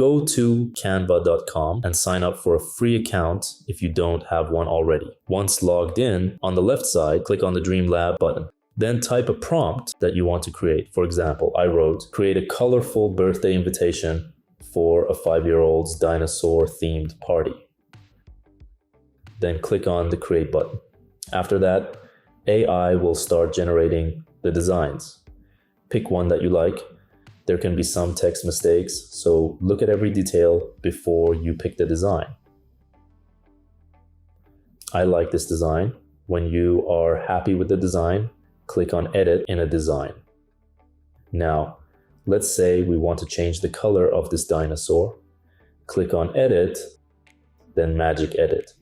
go to canva.com and sign up for a free account if you don't have one already. Once logged in, on the left side, click on the Dreamlab button. Then type a prompt that you want to create. For example, I wrote, create a colorful birthday invitation for a 5-year-old's dinosaur-themed party. Then click on the Create button. After that, AI will start generating the designs. Pick one that you like. There can be some text mistakes, so look at every detail before you pick the design. I like this design. When you are happy with the design, click on Edit in a design. Now, let's say we want to change the color of this dinosaur. Click on Edit, then Magic Edit.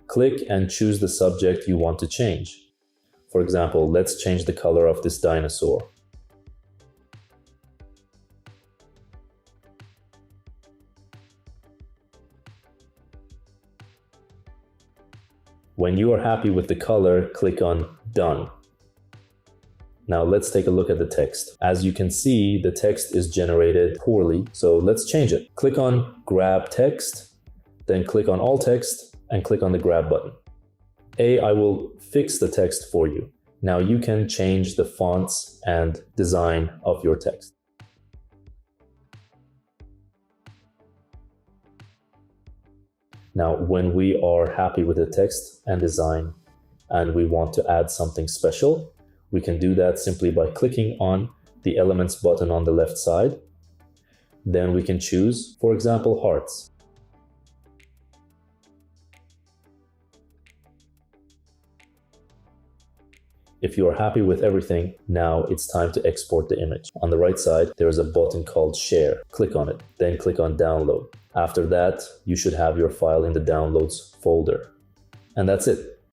Click and choose the subject you want to change. For example, let's change the color of this dinosaur. When you are happy with the color, click on Done. Now let's take a look at the text. As you can see, the text is generated poorly, so let's change it. Click on Grab Text, then click on All Text and click on the Grab button. AI will fix the text for you. Now you can change the fonts and design of your text. Now, when we are happy with the text and design and we want to add something special, we can do that simply by clicking on the Elements button on the left side. Then we can choose, for example, hearts. If you are happy with everything, now it's time to export the image. On the right side, there is a button called Share. Click on it, then click on Download. After that, you should have your file in the Downloads folder. And that's it.